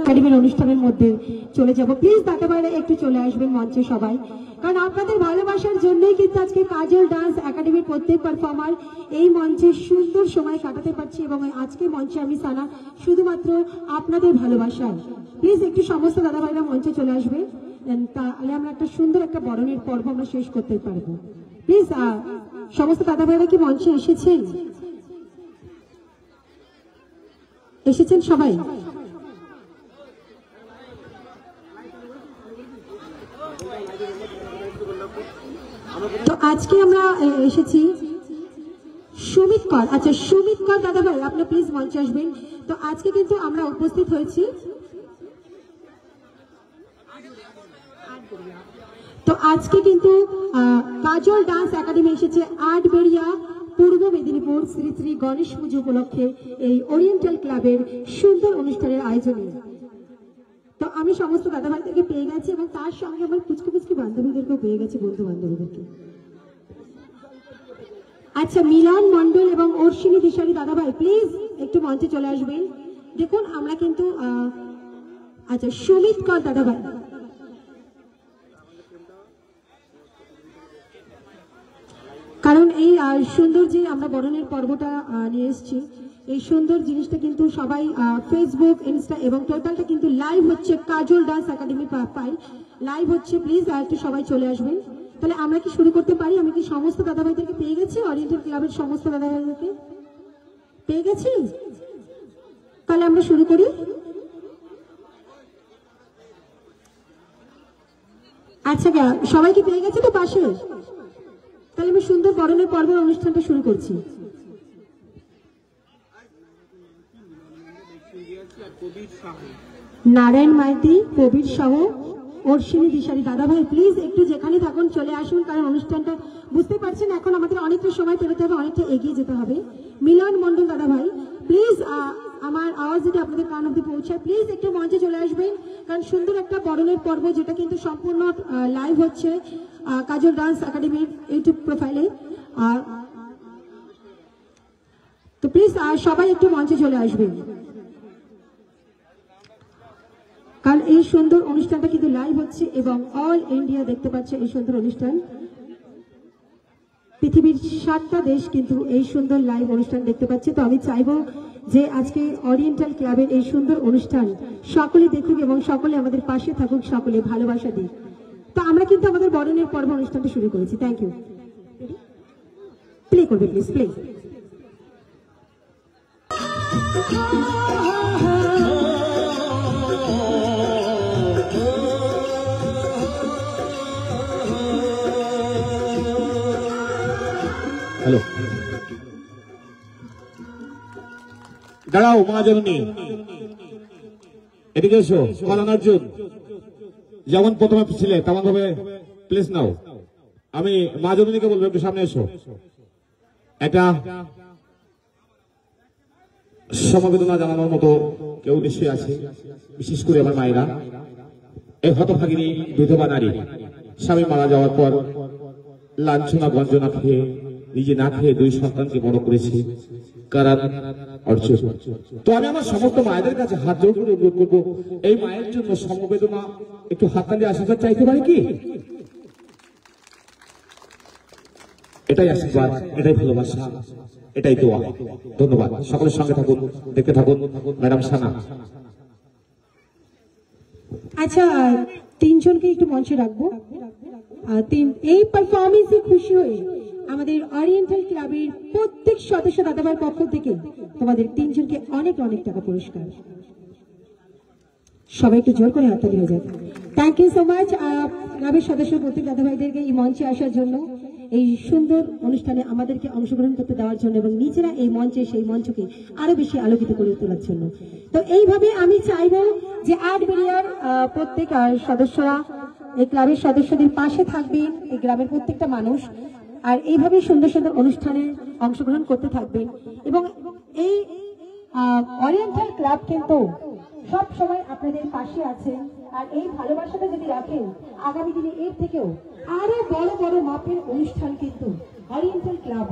একাডেমির অনুষ্ঠানের মধ্যে চলে যাব। প্লিজ দাদা ভাইরা একটু চলে আসবেন মঞ্চে সবাই, কারণ আপনাদের ভালোবাসার জন্যই কিন্তু আজকে কাজল ডান্স একাডেমির প্রত্যেক পারফর্মার এই মঞ্চে সুন্দর সময় কাটাতে পারছি, এবং আজকে মঞ্চে আমি সানা শুধুমাত্র আপনাদের ভালোবাসায়। প্লিজ একটু সমস্ত দাদা ভাইরা মঞ্চে চলে আসবে, তাহলে আমরা একটা সুন্দর একটা বরণের পর্ব আমরা শেষ করতে পারবো। প্লিজ সমস্ত দাদা ভাইরা কি মঞ্চে এসেছেন? এসেছেন সবাই? তো আজকে আমরা এসেছি সুমিত কর। আচ্ছা, সুমিত কর দাদা ভাই আপনি প্লিজ মঞ্চে আসবেন। তো আজকে কিন্তু আমরা উপস্থিত হয়েছি, তো আজকে কিন্তু কাজল ডান্স একাডেমি এসেছে আটবেড়িয়া পূর্ব মেদিনীপুর শ্রী শ্রী গণেশ পুজো উপলক্ষে এই ওরিয়েন্টাল ক্লাবের সুন্দর অনুষ্ঠানের আয়োজনে। তো আমি সমস্ত দাদা ভাইদেরকে পেয়ে গেছি, এবং তার সঙ্গে আমার কুচকি কুচকি বান্ধবীদেরকেও পেয়ে গেছি, বন্ধু বান্ধবীদেরকে। আচ্ছা, মিলন মন্ডল এবং অর্শিনী দিশারি দাদা ভাই প্লিজ একটু মঞ্চে চলে আসবেন। দেখুন আমরা কিন্তু আচ্ছা সুমিত কর দাদা ভাই, কারণ এই সুন্দর যে আমরা বরণের পর্বটা নিয়ে এসেছি, এই সুন্দর জিনিসটা কিন্তু সবাই ফেসবুক, ইনস্টা এবং টোটালটা কিন্তু লাইভ হচ্ছে। কাজল ডান্স একাডেমি পাই লাইভ হচ্ছে। প্লিজ একটু সবাই চলে আসবেন। তাহলে আমরা কি শুরু করতে পারি? আমি কি সমস্ত দাদা ভাইদেরকে পেয়ে গেছি? ওরিয়েন্টাল ক্লাবের সমস্ত দাদা ভাইদেরকে পেয়ে গেছি? তাহলে আমরা শুরু করি। আচ্ছা, সবাই কি পেয়ে গেছে তো পাশে? তাহলে আমি সুন্দর বরণের পর্বের অনুষ্ঠানটা শুরু করছি। নারায়ণ মাইতি, কবির সহ, অর্শিনী দিশারি দাদা ভাই প্লিজ একটু যেখানে থাকুন চলে আসুন, কারণ অনুষ্ঠানটা বুঝতে পারছেন এখন আমাদের অনেকটা সময় পেরোতে হবে, অনেকটা এগিয়ে যেতে হবে। মিলন মন্ডল দাদা ভাই প্লিজ আমার আওয়াজ যদি আপনাদের কান অব্দি পৌঁছায় প্লিজ একটু মঞ্চে চলে আসবেন, কারণ সুন্দর একটা বরণের পর্ব যেটা কিন্তু সম্পূর্ণ লাইভ হচ্ছে কাজল ডান্স একাডেমির ইউটিউব প্রোফাইলে। তো প্লিজ সবাই একটু মঞ্চে চলে আসবেন, কারণ এই সুন্দর অনুষ্ঠানটা কিন্তু লাইভ হচ্ছে এবং অল ইন্ডিয়া দেখতে পাচ্ছে এই সুন্দর অনুষ্ঠান। পৃথিবীর 7টা দেশ কিন্তু এই সুন্দর লাইভ অনুষ্ঠান দেখতে পাচ্ছে। তো আমি চাইবো যে আজকে ওরিয়েন্টাল ক্লাবের এই সুন্দর অনুষ্ঠান সকলে দেখুক এবং সকলে আমাদের পাশে থাকুক, সকলে ভালোবাসা দিক। তো আমরা কিন্তু আমাদের বরণের পর্ব অনুষ্ঠানটা শুরু করেছি। Thank you. প্লে করবে প্লিজ, প্লে। হ্যালো, দাঁড়াও মা জননী, এদিকে এসো। কল্যাণ অর্জুন যেমন প্রথমে ছিলে তেমন ভাবে প্লেস নাও। আমি মা জননীকে বলবো একটু সামনে এসো। এটা সমবেদনা জানানোর মতো কেউ নিশ্চয়ই আছে, বিশেষ করে আমার মায়েরা। এই হতভাগিনী বিধবা নারী স্বামী মারা যাওয়ার পর লাঞ্ছনা গঞ্জনা খেয়ে, নিজে না খেয়ে 2 সন্তানকে বড় করেছে কল্যাণ অর্জুন। তো আমি আমার সমস্ত মায়েদের কাছে হাত জোড় করে অনুরোধ করবো, এই মায়ের জন্য সমবেদনা একটু হাততালি আশীর্বাদ চাইতে পারি কি? এটাই আশীর্বাদ, এটাই ভালোবাসা, এটাই দোয়া। ধন্যবাদ। সকলের সঙ্গে থাকুন, দেখতে থাকুন। ম্যাডাম সানা। আচ্ছা, 3 জনকে একটু মঞ্চে রাখবো। এই পারফরমেন্সে খুশি হয়ে আমাদের ওরিয়েন্টাল ক্লাবের প্রত্যেক সদস্য দাদাভাইয়ের পক্ষ থেকে তোমাদের 3 জনকে অনেক অনেক টাকা পুরস্কার। সবাই একটু জোর করে হাততালি হয়ে যাবে। থ্যাংক ইউ সো মাচ ক্লাবের সদস্য প্রত্যেক দাদাভাইদেরকে এই মঞ্চে আসার জন্য, এই সুন্দর অনুষ্ঠানে আমাদেরকে অংশগ্রহণ করতে দেওয়ার জন্য, এবং নিজেরা এই মঞ্চে সেই মঞ্চকে আরো বেশি আলোকিত করে তোলার জন্য। তো এইভাবে আমি চাইবো যে আটবেড়িয়ার প্রত্যেক সদস্যরা এই ক্লাবের সদস্যদের পাশে থাকবেন, এই গ্রামের প্রত্যেকটা মানুষ, আর এইভাবে সুন্দর সুন্দর অনুষ্ঠানে অংশগ্রহণ করতে থাকবেন। এবং এই ওরিয়েন্টাল ক্লাব কিন্তু সব সময় আপনাদের পাশে আছেন, আর এই ভালোবাসাটা যদি রাখেন আগামী দিনে এর থেকেও আরো বড় বড় মাপের অনুষ্ঠান কিন্তু ওরিয়েন্টাল ক্লাব